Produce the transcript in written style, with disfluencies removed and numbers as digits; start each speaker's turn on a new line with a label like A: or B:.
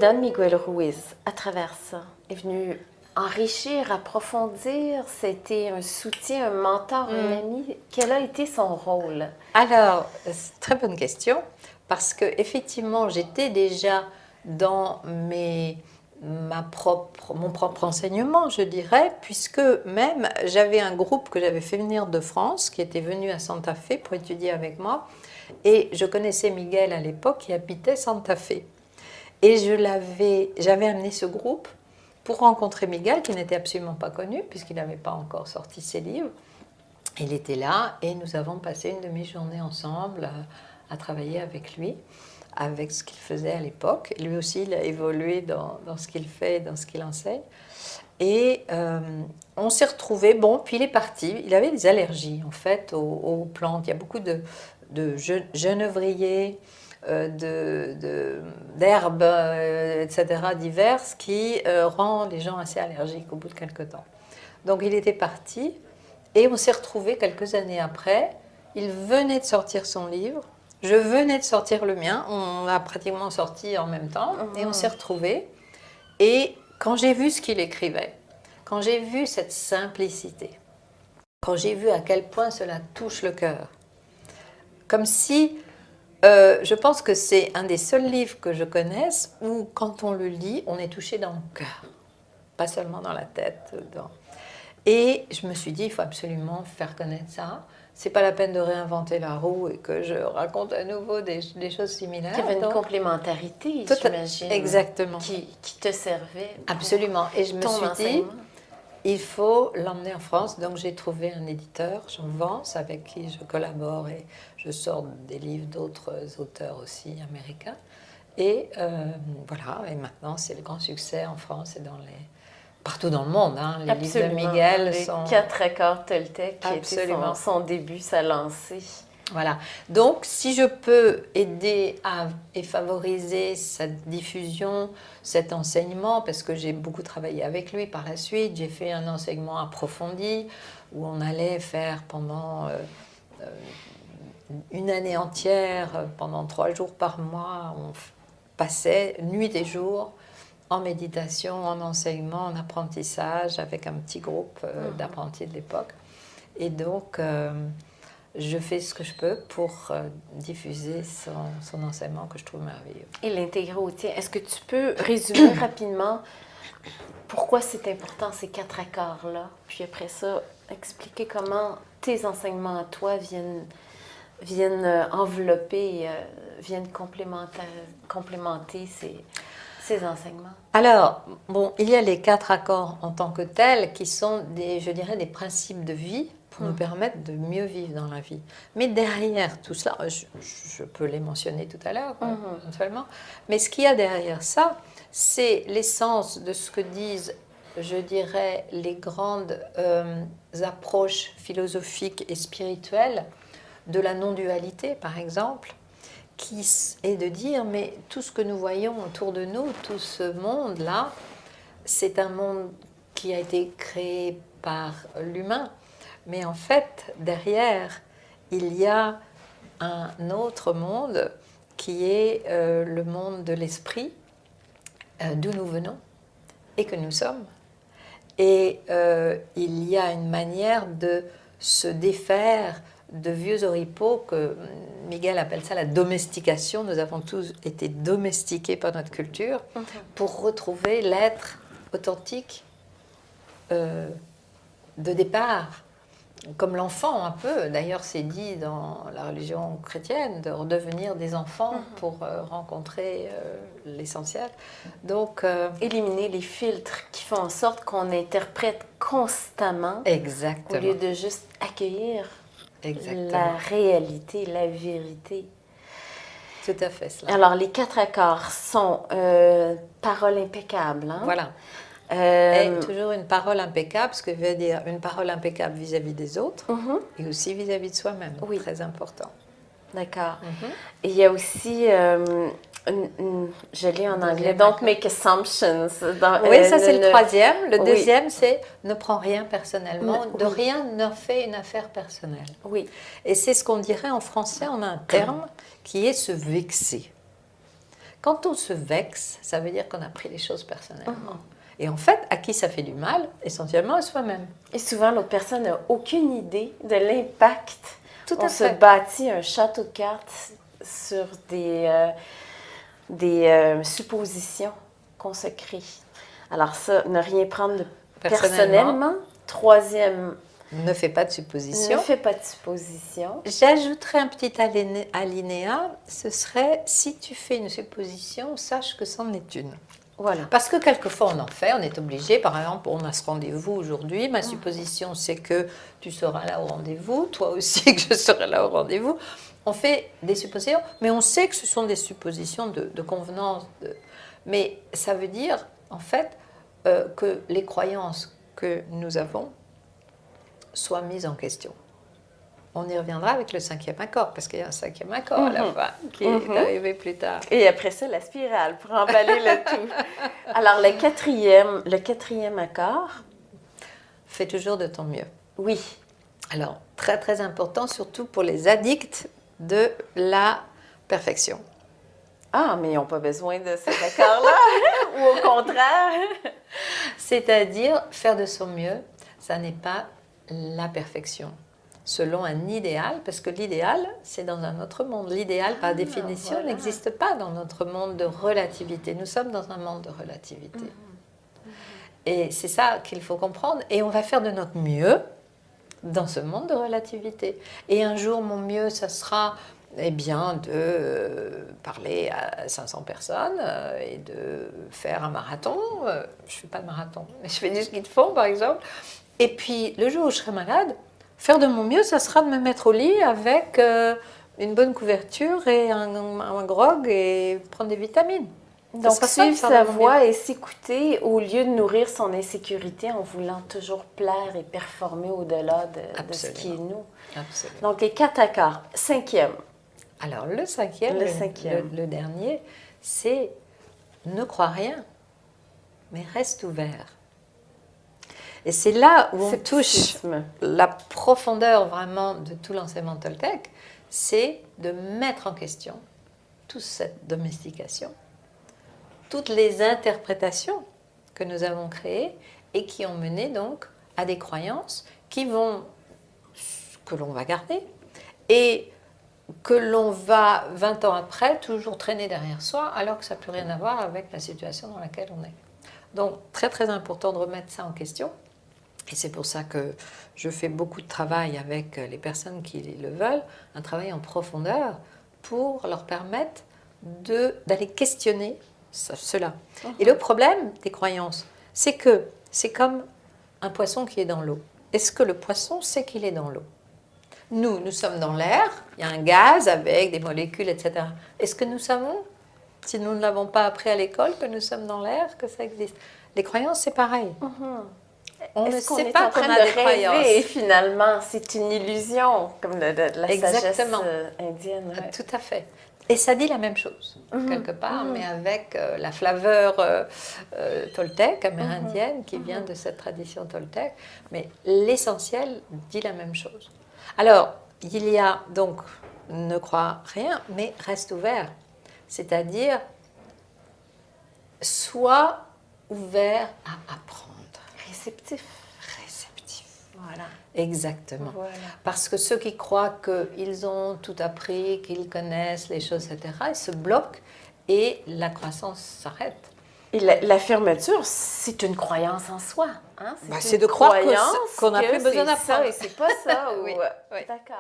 A: Don Miguel Ruiz, à travers ça, est venu enrichir, approfondir? C'était un soutien, un mentor, un ami? Quel a été son rôle?
B: Alors, très bonne question, parce que effectivement, j'étais déjà dans mon propre enseignement, je dirais, puisque même j'avais un groupe que j'avais fait venir de France, qui était venu à Santa Fe pour étudier avec moi, et je connaissais Miguel à l'époque, qui habitait Santa Fe. Et j'avais amené ce groupe pour rencontrer Miguel, qui n'était absolument pas connu, puisqu'il n'avait pas encore sorti ses livres. Il était là et nous avons passé une demi-journée ensemble à travailler avec lui, avec ce qu'il faisait à l'époque. Lui aussi, il a évolué dans ce qu'il fait, dans ce qu'il enseigne. Et on s'est retrouvés, bon, puis il est parti. Il avait des allergies, en fait, aux plantes. Il y a beaucoup de genevriers, d'herbes, etc., diverses, qui rendent les gens assez allergiques au bout de quelque temps. Donc il était parti. Et on s'est retrouvés quelques années après. Il venait de sortir son livre. Je venais de sortir le mien. On a pratiquement sorti en même temps. Et on s'est retrouvés. Et quand j'ai vu ce qu'il écrivait, quand j'ai vu cette simplicité, quand j'ai vu à quel point cela touche le cœur, comme si, je pense que c'est un des seuls livres que je connaisse où, quand on le lit, on est touché dans le cœur, pas seulement dans la tête. Et je me suis dit, il faut absolument faire connaître ça. C'est pas la peine de réinventer la roue et que je raconte à nouveau des choses similaires.
A: Il y avait une complémentarité, j'imagine.
B: Exactement.
A: Qui te servait.
B: Absolument. Et je me suis dit, il faut l'emmener en France. Donc j'ai trouvé un éditeur, Jean Vance, avec qui je collabore et je sors des livres d'autres auteurs aussi américains. Et voilà, et maintenant c'est le grand succès en France et partout dans le monde, hein. Les livres de Miguel sont...
A: Les 4 accords Toltec, qui était son début, sa lancée.
B: Voilà. Donc, si je peux aider et favoriser cette diffusion, cet enseignement, parce que j'ai beaucoup travaillé avec lui par la suite, j'ai fait un enseignement approfondi où on allait faire pendant une année entière, pendant 3 jours par mois, on passait nuit et jour en méditation, en enseignement, en apprentissage, avec un petit groupe d'apprentis de l'époque. Et donc, je fais ce que je peux pour diffuser son enseignement que je trouve merveilleux.
A: Et l'intégrer au tien. Est-ce que tu peux résumer rapidement pourquoi c'est important ces 4 accords-là? Puis après ça, expliquer comment tes enseignements à toi viennent envelopper, viennent complémenter ces enseignements?
B: Alors, bon, il y a les 4 accords en tant que tels qui sont je dirais, des principes de vie pour nous permettre de mieux vivre dans la vie. Mais derrière tout cela, je peux les mentionner tout à l'heure, éventuellement, mais ce qu'il y a derrière ça, c'est l'essence de ce que disent, je dirais, les grandes approches philosophiques et spirituelles de la non-dualité, par exemple, qui est de dire, mais tout ce que nous voyons autour de nous, tout ce monde-là, c'est un monde qui a été créé par l'humain. Mais en fait, derrière, il y a un autre monde qui est le monde de l'esprit, d'où nous venons et que nous sommes. Et il y a une manière de se défaire de vieux oripeaux que Miguel appelle ça la domestication. Nous avons tous été domestiqués par notre culture pour retrouver l'être authentique de départ, comme l'enfant un peu. D'ailleurs, c'est dit dans la religion chrétienne de redevenir des enfants pour rencontrer l'essentiel. Donc,
A: éliminer les filtres qui font en sorte qu'on interprète constamment.
B: Exactement.
A: Au lieu de juste accueillir
B: Exactement.
A: la réalité, la vérité.
B: Tout à fait cela.
A: Alors, les 4 accords sont paroles impeccables. Hein?
B: Voilà. Et toujours une parole impeccable, ce que veut dire une parole impeccable vis-à-vis des autres et aussi vis-à-vis de soi-même.
A: Oui.
B: Très important.
A: D'accord. Et il y a aussi, je lis en anglais, don't make assumptions.
B: Oui, ça c'est le 3e. Le 2e, c'est ne prends rien personnellement. De rien ne fait une affaire personnelle.
A: Oui.
B: Et c'est ce qu'on dirait en français, on a un terme qui est se vexer. Quand on se vexe, ça veut dire qu'on a pris les choses personnellement. Et en fait, à qui ça fait du mal? Essentiellement à soi-même.
A: Et souvent, l'autre personne n'a aucune idée de l'impact.
B: Tout à
A: On se
B: fait.
A: bâtit un château de cartes sur des suppositions qu'on se crée. Alors ça, ne rien prendre de personnellement. Troisième,
B: Ne fais pas de
A: ne
B: suppositions.
A: fais pas de suppositions.
B: J'ajouterais un petit alinéa, ce serait si tu fais une supposition, sache que c'en est une.
A: Voilà.
B: Parce que quelquefois on en fait, on est obligé, par exemple on a ce rendez-vous aujourd'hui, ma supposition c'est que tu seras là au rendez-vous, toi aussi que je serai là au rendez-vous. On fait des suppositions, mais on sait que ce sont des suppositions de convenance. Mais ça veut dire en fait que les croyances que nous avons soient mises en question. On y reviendra avec le 5e accord, parce qu'il y a un 5e accord à la fin qui est arrivé plus tard.
A: Et après ça, la spirale pour emballer le tout. Alors, le quatrième accord.
B: Fais toujours de ton mieux.
A: Oui.
B: Alors, très très important, surtout pour les addicts de la perfection.
A: Ah, mais ils n'ont pas besoin de cet accord-là. Ou au contraire.
B: C'est-à-dire, faire de son mieux, ça n'est pas la perfection. Selon un idéal, parce que l'idéal, c'est dans un autre monde. L'idéal, par définition,
A: voilà.
B: n'existe pas dans notre monde de relativité. Nous sommes dans un monde de relativité. Et c'est ça qu'il faut comprendre. Et on va faire de notre mieux dans ce monde de relativité. Et un jour, mon mieux, ça sera de parler à 500 personnes et de faire un marathon. Je ne fais pas de marathon, mais je fais du ski de fond, par exemple. Et puis, le jour où je serai malade, faire de mon mieux, ça sera de me mettre au lit avec une bonne couverture et un grog et prendre des vitamines.
A: Donc, suivre sa voix et s'écouter au lieu de nourrir son insécurité en voulant toujours plaire et performer au-delà de ce qui est nous.
B: Absolument.
A: Donc, les 4 accords. 5e.
B: Alors, le 5e, le dernier, c'est ne crois rien, mais reste ouvert. Et c'est là où on touche la profondeur vraiment de tout l'enseignement toltèque, c'est de mettre en question toute cette domestication, toutes les interprétations que nous avons créées et qui ont mené donc à des croyances que l'on va garder et que l'on va 20 ans après toujours traîner derrière soi alors que ça n'a plus rien à voir avec la situation dans laquelle on est. Donc très très important de remettre ça en question. Et c'est pour ça que je fais beaucoup de travail avec les personnes qui le veulent, un travail en profondeur pour leur permettre d'aller questionner cela. Et le problème des croyances, c'est que c'est comme un poisson qui est dans l'eau. Est-ce que le poisson sait qu'il est dans l'eau? Nous sommes dans l'air, il y a un gaz avec des molécules, etc. Est-ce que nous savons, si nous ne l'avons pas appris à l'école, que nous sommes dans l'air, que ça existe? Les croyances, c'est pareil. On ne sait pas qu'on a des croyances.
A: Et finalement, c'est une illusion, comme de la sagesse indienne. Ouais.
B: Tout à fait. Et ça dit la même chose, quelque part, mais avec la flaveur toltèque, amérindienne, qui vient de cette tradition toltèque. Mais l'essentiel dit la même chose. Alors, il y a donc, ne crois rien, mais reste ouvert. C'est-à-dire, sois ouvert à apprendre.
A: Réceptif.
B: Voilà. Exactement.
A: Voilà.
B: Parce que ceux qui croient qu'ils ont tout appris, qu'ils connaissent les choses, etc., ils se bloquent et la croissance s'arrête.
A: Et la fermeture, c'est une croyance en soi. Hein?
B: C'est de croire qu'on n'a plus besoin d'apprendre.
A: Et c'est pas ça.
B: Oui.
A: D'accord.